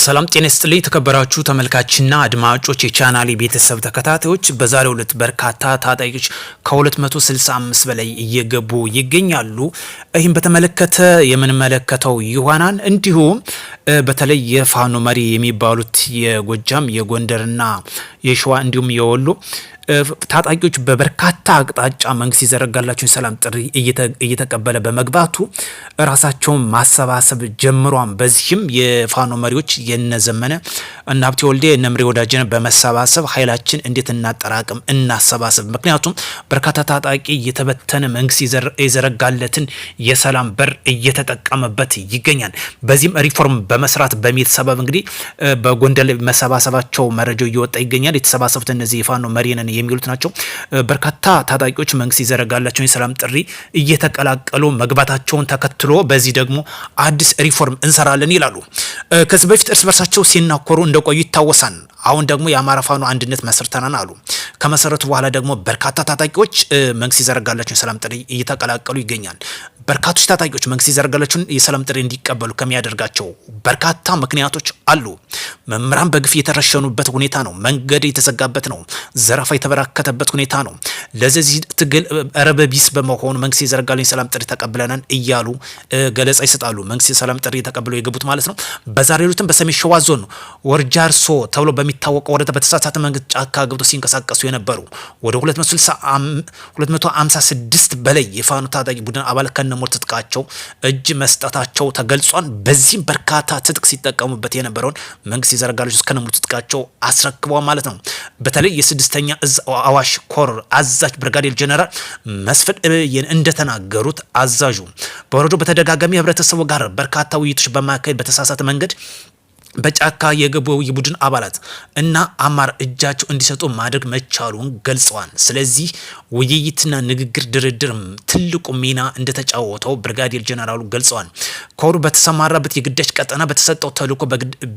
ሰላም ጤና ይስጥልኝ ተከበራችሁ ተመልካችና አድማጮች የቻናሌ ቤተሰብ ተከታታዮች በዛሬው ዕለት በርካታ ታጣቂዎች ከ265 በላይ እየገቡ ይገኛሉ። ይህን በተመለከተ የምንመለከተው ይሆናል። እንዲሁም በተለይ የፋኖ መሪ የሚባሉት የጎጃም የጎንደርና የሸዋ እንዲሁም የወሎ ታጣቂዎች በበርካታ አቅጣጫ መንግስት ይዘረጋላቸውን ሰላም ጥሪ እየተቀበለ በመግባቱ ራሳቸውን ማሰባሰብ ጀምሯን። በዚህም የፋኖ መሪዎች የነዘመነ እና ሀብቴ ወልዴ እነምሬ ወዳጀን በመሰባሰብ ኃይላችን እንዴት እናጠራቅም እናሰባሰብ። ምክንያቱም በርካታ ታጣቂ እየተበተነ መንግስት የዘረጋለትን የሰላም በር እየተጠቀመበት ይገኛል። በዚህም ሪፎርም በመስራት በሚል ሰበብ እንግዲህ በጎንደር መሰባሰባቸው መረጃው እየወጣ ይገኛል። የተሰባሰቡት እነዚህ የፋኖ መሪነን የሚሉት ናቸው። በርካታ ታጣቂዎች መንግስት ይዘረጋላቸውን የሰላም ጥሪ እየተቀላቀሉ መግባታቸውን ተከትሎ በዚህ ደግሞ አዲስ ሪፎርም እንሰራለን ይላሉ። ከዚህ በፊት እርስ በርሳቸው ሲናኮሩ እንደቆዩ ይታወሳል። አሁን ደግሞ የአማራ ፋኖ አንድነት መስርተናል አሉ። ከመሰረቱ በኋላ ደግሞ በርካታ ታጣቂዎች መንግስት ይዘረጋላቸውን የሰላም ጥሪ እየተቀላቀሉ ይገኛል። በርካቶች ታጣቂዎች መንግስት ይዘረጋላቸውን የሰላም ጥሪ እንዲቀበሉ ከሚያደርጋቸው በርካታ ምክንያቶች አሉ። መምህራን በግፍ የተረሸኑበት ሁኔታ ነው። መንገድ የተዘጋበት ነው። ዘረፋ የተበራከተበት ሁኔታ ነው። ለዚህ ትግል ረበቢስ በመሆኑ መንግስት ይዘረጋላቸውን የሰላም ጥሪ ተቀብለናል እያሉ ገለጻ ይሰጣሉ። መንግስት የሰላም ጥሪ ተቀብለው የገቡት ማለት ነው። በዛሬው ዕለትም በሰሜን ሸዋ ዞን ወርጃርሶ ተብሎ በሚታወቀው ወረዳ በተሳሳተ መንገድ ጫካ ገብቶ ሲንቀሳቀሱ የነበሩ ወደ 256 በላይ የፋኖ ታጣቂ ቡድን አባላት ከነሙሉ ትጥቃቸው እጅ መስጠታቸው ተገልጿል። በዚህም በርካታ ትጥቅ ሲጠቀሙበት የነበረውን መንግስት ይዘረጋላቸው ከነሙሉ ትጥቃቸው አስረክበዋል ማለት ነው። በተለይ የስድስተኛ እዝ አዋሽ ኮር አዛዥ ብርጋዴር ጀነራል መስፍን እንደተናገሩት አዛዡ በወረዳው በተደጋጋሚ ህብረተሰቡ ጋር በርካታ ውይይቶች በማካሄድ በተሳሳተ መንገድ በጫካ የገቡ የቡድን አባላት እና አማር እጃቸው እንዲሰጡ ማድረግ መቻሉን ገልጸዋል። ስለዚህ ውይይትና ንግግር ድርድር ትልቁ ሚና እንደተጫወተው ብርጋዴር ጀነራሉ ገልጸዋል። ኮሩ በተሰማራበት የግዳጅ ቀጠና በተሰጠው ተልዕኮ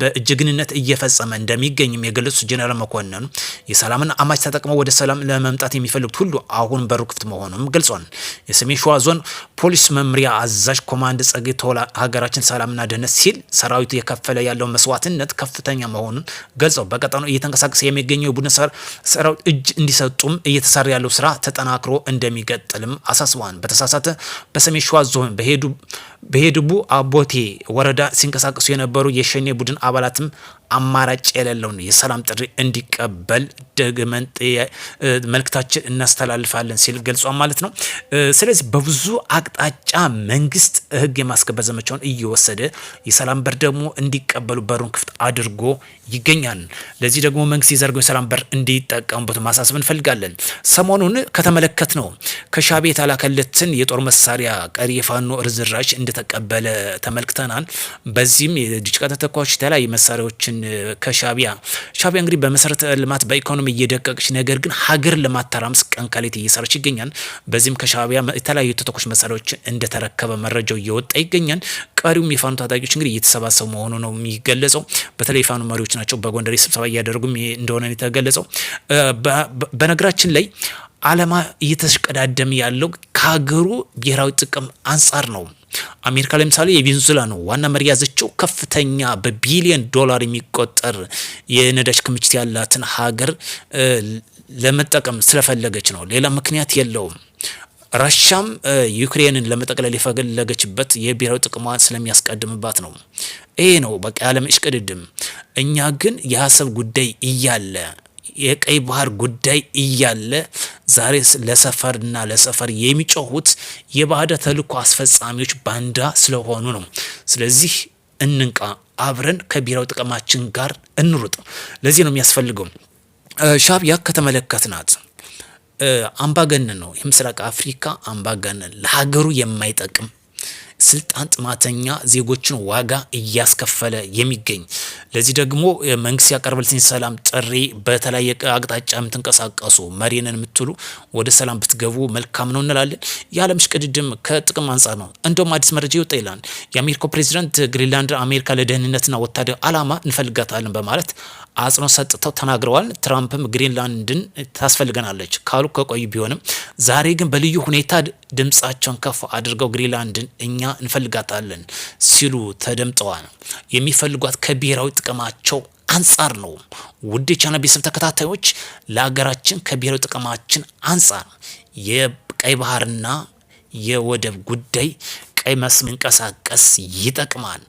በእጅግንነት እየፈጸመ እንደሚገኝም የገለጹት ጀነራል መኮንን የሰላምና አማች ተጠቅመው ወደ ሰላም ለመምጣት የሚፈልጉት ሁሉ አሁን በሩ ክፍት መሆኑን ገልጿል። የሰሜን ሸዋ ዞን ፖሊስ መምሪያ አዛዥ ኮማንድ ጸጋዬ ቶላ ሀገራችን ሰላምና ደህንነት ሲል ሰራዊቱ የከፈለ ያለው መስዋዕትነት ከፍተኛ መሆኑን ገልጸው በቀጠናው እየተንቀሳቀሰ የሚገኘው የቡድን ሰራዊት እጅ እንዲሰጡም እየተሰራ ያለው ስራ ተጠናክሮ እንደሚቀጥልም አሳስበዋል። በተሳሳተ በሰሜን ሸዋ ዞን በሄድቡ አቦቴ ወረዳ ሲንቀሳቀሱ የነበሩ የሸኔ ቡድን አባላትም አማራጭ የሌለውን የሰላም ጥሪ እንዲቀበል ደግመን መልእክታችን እናስተላልፋለን ሲል ገልጿል ማለት ነው። ስለዚህ በብዙ አቅጣጫ መንግስት ህግ የማስከበር ዘመቻውን እየወሰደ የሰላም በር ደግሞ እንዲቀበሉ በሩን ክፍት አድርጎ ይገኛል። ለዚህ ደግሞ መንግስት የዘረጋውን የሰላም በር እንዲጠቀሙበት ማሳሰብ እንፈልጋለን። ሰሞኑን ከተመለከት ነው ከሻዕቢያ የተላከለትን የጦር መሳሪያ ቀሪ የፋኖ ርዝራዥ እንደተቀበለ ተመልክተናል። በዚህም የዲጂታል ተተኳሽ የተለያዩ መሳሪያዎችን ከሻዕቢያ እንግዲህ በመሰረተ ልማት በኢኮኖሚ እየደቀቀች ነገር ግን ሀገር ለማተራመስ ቀን ከሌት እየሰራች ይገኛል። በዚህም ከሻዕቢያ የተለያዩ ተተኳሽ መሳሪያዎችን እንደተረከበ መረጃው እየወጣ ይገኛል። ቀሪውም የፋኖ ታጣቂዎች እንግዲህ እየተሰባሰቡ መሆኑ ነው የሚገለጸው። በተለይ የፋኖ መሪዎች ናቸው በጎንደር ስብሰባ እያደረጉም እንደሆነ የተገለጸው። በነገራችን ላይ ዓላማ እየተሽቀዳደም ያለው ከሀገሩ ብሔራዊ ጥቅም አንጻር ነው። አሜሪካ ለምሳሌ የቬኔዙዌላ ነው ዋና መሪ ያዘችው ከፍተኛ በቢሊዮን ዶላር የሚቆጠር የነዳጅ ክምችት ያላትን ሀገር ለመጠቀም ስለፈለገች ነው። ሌላ ምክንያት የለውም። ራሻም ዩክሬንን ለመጠቅለል የፈለገችበት የብሔራዊ ጥቅሟን ስለሚያስቀድምባት ነው። ይሄ ነው በቃ ያለም እሽቅድድም። እኛ ግን የሀሳብ ጉዳይ እያለ የቀይ ባህር ጉዳይ እያለ ዛሬ ለሰፈርና ለሰፈር የሚጮሁት የባዕድ ተልዕኮ አስፈጻሚዎች ባንዳ ስለሆኑ ነው። ስለዚህ እንንቃ፣ አብረን ከብሔራዊ ጥቅማችን ጋር እንሩጥ። ለዚህ ነው የሚያስፈልገው። ሻዕቢያ ከተመለከትናት አምባገነን ነው። የምስራቅ አፍሪካ አምባገነን ለሀገሩ የማይጠቅም ስልጣን ጥማተኛ ዜጎችን ዋጋ እያስከፈለ የሚገኝ። ለዚህ ደግሞ መንግስት ያቀርበልትን ሰላም ጥሪ በተለያየ አቅጣጫ የምትንቀሳቀሱ መሪነን የምትሉ ወደ ሰላም ብትገቡ መልካም ነው እንላለን። የዓለም ሽቅድድም ከጥቅም አንጻር ነው። እንደውም አዲስ መረጃ ይወጣ ይላል። የአሜሪካው ፕሬዚዳንት ግሪንላንድ አሜሪካ ለደህንነትና ወታደራዊ ዓላማ እንፈልጋታለን በማለት አጽንኦት ሰጥተው ተናግረዋል። ትራምፕም ግሪንላንድን ታስፈልገናለች ካሉ ከቆዩ ቢሆንም ዛሬ ግን በልዩ ሁኔታ ድምጻቸውን ከፍ አድርገው ግሪንላንድን እኛ እንፈልጋታለን ሲሉ ተደምጠዋል። የሚፈልጓት ከብሔራዊ ጥቅማቸው አንጻር ነው። ውድ የቻናል ቤተሰብ ተከታታዮች ለሀገራችን ከብሔራዊ ጥቅማችን አንጻር የቀይ ባህርና የወደብ ጉዳይ ቀይ መስመር መንቀሳቀስ ይጠቅማል።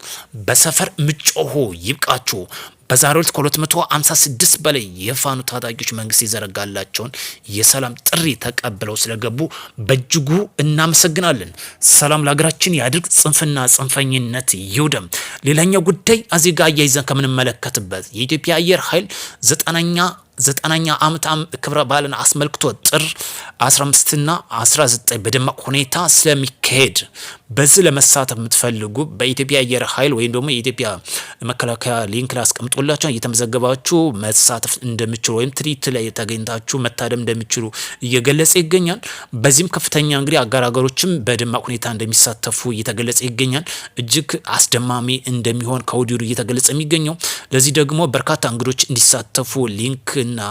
በሰፈር ምጮሆ ይብቃችሁ። በዛሬው ዕለት ከ256 በላይ የፋኖ ታጣቂዎች መንግስት የዘረጋላቸውን የሰላም ጥሪ ተቀብለው ስለገቡ በእጅጉ እናመሰግናለን። ሰላም ለሀገራችን ያድርግ። ጽንፍና ጽንፈኝነት ይውደም። ሌላኛው ጉዳይ እዚህ ጋር አያይዘን ከምንመለከትበት የኢትዮጵያ አየር ኃይል ዘጠናኛ ዓመት ክብረ በዓልን አስመልክቶ ጥር 15ና 19 በደማቅ ሁኔታ ስለሚካሄድ በዚህ ለመሳተፍ የምትፈልጉ በኢትዮጵያ አየር ኃይል ወይም ደግሞ የኢትዮጵያ መከላከያ ሊንክ ላይ አስቀምጦላችሁ እየተመዘገባችሁ መሳተፍ እንደምችሉ ወይም ትርኢት ላይ ተገኝታችሁ መታደም እንደምችሉ እየገለጸ ይገኛል። በዚህም ከፍተኛ እንግዲህ አጋር ሀገሮችም በደማቅ ሁኔታ እንደሚሳተፉ እየተገለጸ ይገኛል። እጅግ አስደማሚ እንደሚሆን ከወዲሁ እየተገለጸ የሚገኘው ለዚህ ደግሞ በርካታ እንግዶች እንዲሳተፉ ሊንክ እና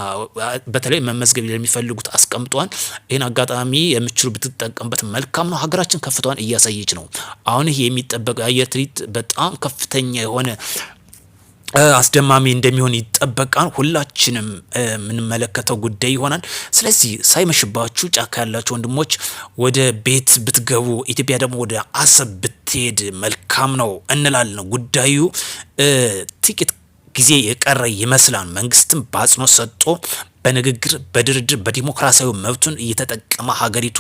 በተለይ መመዝገብ ለሚፈልጉት አስቀምጧል። ይህን አጋጣሚ የምችሉ ብትጠቀምበት መልካም ነው። ሀገራችን ከፍታዋን እያሳየች ነው። አሁን ይህ የሚጠበቀው የአየር ትርኢት በጣም ከፍተኛ የሆነ አስደማሚ እንደሚሆን ይጠበቃል። ሁላችንም የምንመለከተው ጉዳይ ይሆናል። ስለዚህ ሳይመሽባችሁ ጫካ ያላችሁ ወንድሞች ወደ ቤት ብትገቡ፣ ኢትዮጵያ ደግሞ ወደ አሰብ ብትሄድ መልካም ነው እንላለን። ጉዳዩ ጥቂት ጊዜ የቀረ ይመስላል። መንግስትም በአጽንኦት ሰጥቶ በንግግር በድርድር በዲሞክራሲያዊ መብቱን እየተጠቀመ ሀገሪቱ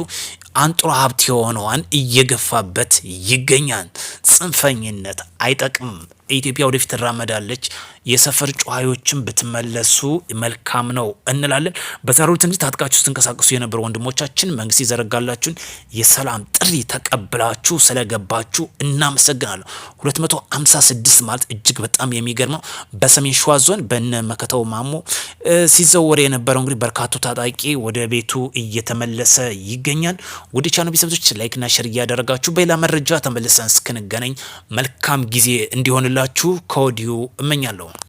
አንጡራ ሀብት የሆነዋን እየገፋበት ይገኛል። ጽንፈኝነት አይጠቅምም። ኢትዮጵያ ወደፊት ትራመዳለች። የሰፈር ጨዋዮችን ብትመለሱ መልካም ነው እንላለን። በዛሬው ትንሽ ታጥቃችሁ ስትንቀሳቀሱ የነበሩ ወንድሞቻችን መንግስት ይዘረጋላችሁን የሰላም ጥሪ ተቀብላችሁ ስለገባችሁ እናመሰግናለሁ። 256 ማለት እጅግ በጣም የሚገርመው በሰሜን ሸዋ ዞን በነ መከተው ማሞ ሲዘወር የነበረው እንግዲህ በርካታ ታጣቂ ወደ ቤቱ እየተመለሰ ይገኛል። ወደ ቻናሉ ቤተሰቦች ላይክና ሼር እያደረጋችሁ በሌላ መረጃ ተመልሰን እስክንገናኝ መልካም ጊዜ እንዲሆንላችሁ ከወዲሁ እመኛለሁ።